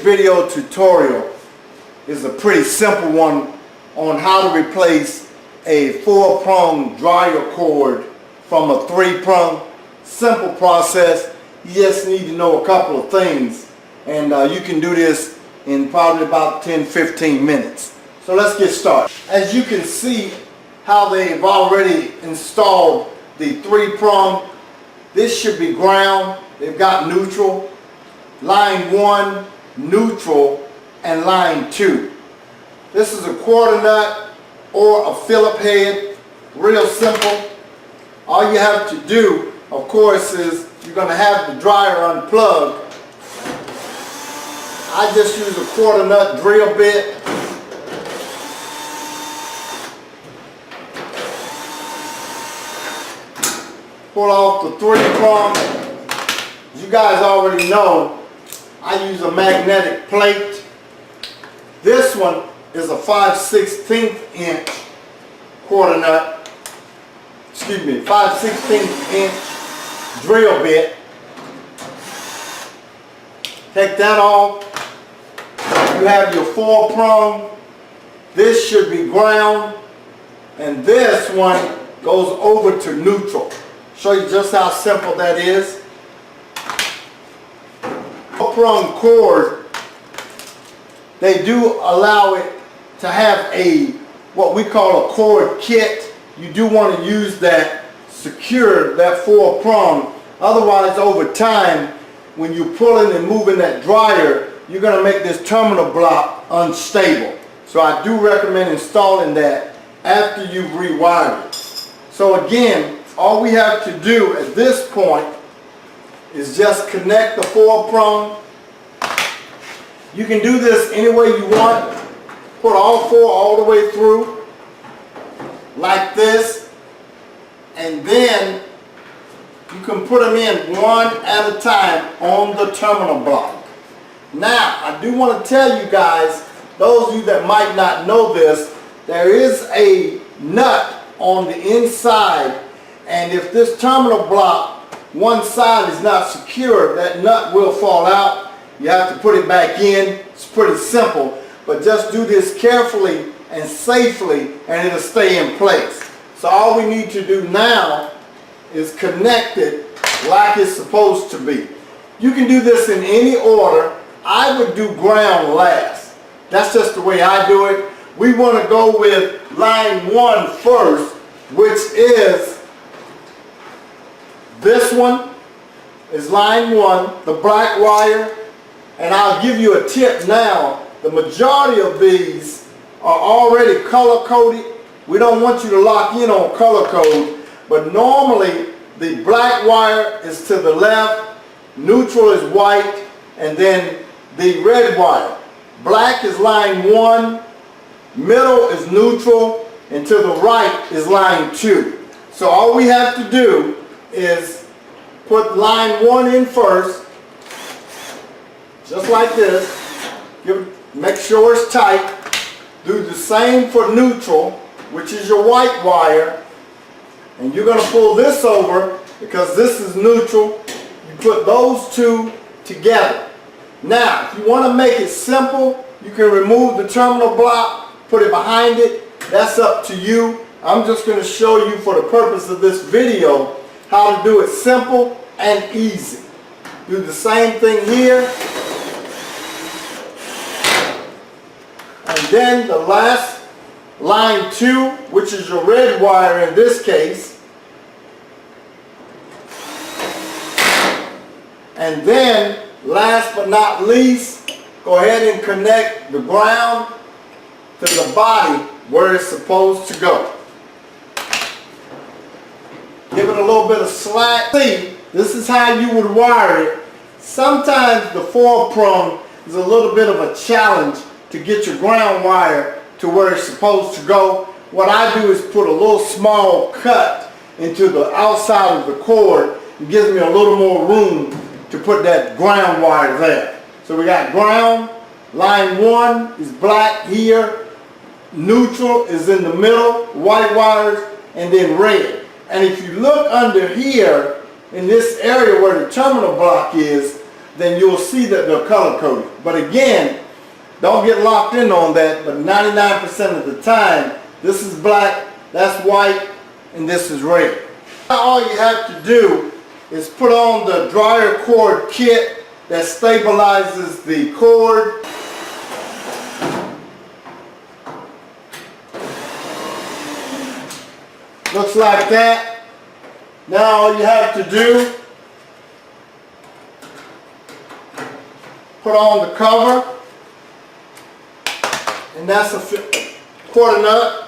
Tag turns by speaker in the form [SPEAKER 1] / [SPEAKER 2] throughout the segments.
[SPEAKER 1] video tutorial is a pretty simple one on how to replace a 4-prong dryer cord from a 3-prong. Simple process. You just need to know a couple of things, and you can do this in probably about 10-15 minutes. So let's get started. As you can see how they've already installed the 3-prong. This should be ground. They've got neutral, line 1, neutral, and line 2. This is a quarter nut or a Phillip head. Real simple. All you have to do, of course, is you're going to have the dryer unplugged. I just use a quarter nut drill bit. Pull off the 3-prong. As you guys already know, I use a magnetic plate. This one is a 5/16 inch quarter nut. Excuse me, 5/16 inch drill bit. Take that off. You have your 4-prong. This should be ground, and this one goes over to neutral. Show you just how simple that is. 4-prong cord, they do allow it to have what we call a cord kit. You do want to use that, secure that 4-prong. Otherwise, over time, when you're pulling and moving that dryer, you're going to make this terminal block unstable. So I do recommend installing that after you've rewired it. So again, all we have to do at this point is just connect the 4-prong. You can do this any way you want. Put all 4 all the way through like this, and then you can put them in one at a time on the terminal block. Now, I do want to tell you guys, those of you that might not know this, there is a nut on the inside, and if this terminal block, one side is not secure, that nut will fall out. You have to put it back in. It's pretty simple, but just do this carefully and safely, and it'll stay in place. So all we need to do now is connect it like it's supposed to be. You can do this in any order. I would do ground last. That's just the way I do it. We want to go with line 1 first, which is this one is line 1, the black wire. And I'll give you a tip now. The majority of these are already color coded. We don't want you to lock in on color code, but normally the black wire is to the left, neutral is white, and then the red wire. Black is line 1, middle is neutral, and to the right is line 2. So all we have to do is put line 1 in first, just like this. Make sure it's tight. Do the same for neutral, which is your white wire. And you're going to pull this over because this is neutral. You put those two together. Now, if you want to make it simple, you can remove the terminal block, put it behind it. That's up to you. I'm just going to show you, for the purpose of this video, how to do it simple and easy. Do the same thing here. And then the last, line 2, which is your red wire in this case. And then, last but not least, go ahead and connect the ground to the body where it's supposed to go. Give it a little bit of slack. See, this is how you would wire it. Sometimes the 4-prong is a little bit of a challenge to get your ground wire to where it's supposed to go. What I do is put a little small cut into the outside of the cord. It gives me a little more room to put that ground wire there. So we got ground, line 1 is black here, neutral is in the middle, white wires, and then red. And if you look under here, in this area where the terminal block is, then you'll see that they're color coded. But again, don't get locked in on that, but 99% of the time, this is black, that's white, and this is red. Now all you have to do is put on the dryer cord kit that stabilizes the cord. Looks like that. Now all you have to do, put on the cover, and that's a quarter nut.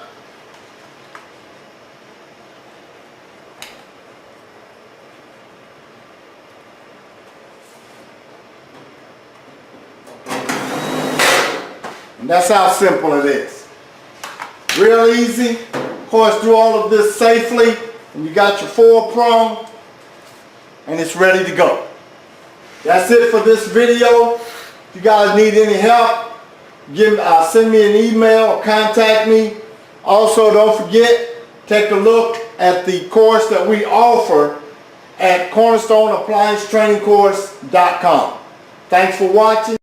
[SPEAKER 1] And that's how simple it is. Real easy. Of course, do all of this safely, and you got your 4-prong, and it's ready to go. That's it for this video. If you guys need any help, send me an email or contact me. Also, don't forget, take a look at the course that we offer at cornerstoneappliancetrainingcourse.com. Thanks for watching.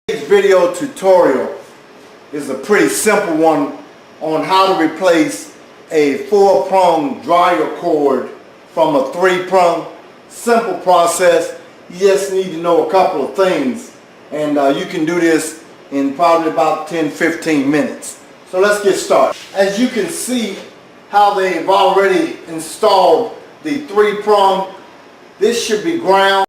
[SPEAKER 1] This video tutorial is a pretty simple one on how to replace a 4-prong dryer cord from a 3-prong. Simple process. You just need to know a couple of things, and you can do this in probably about 10-15 minutes. So let's get started. As you can see how they've already installed the 3-prong, this should be ground.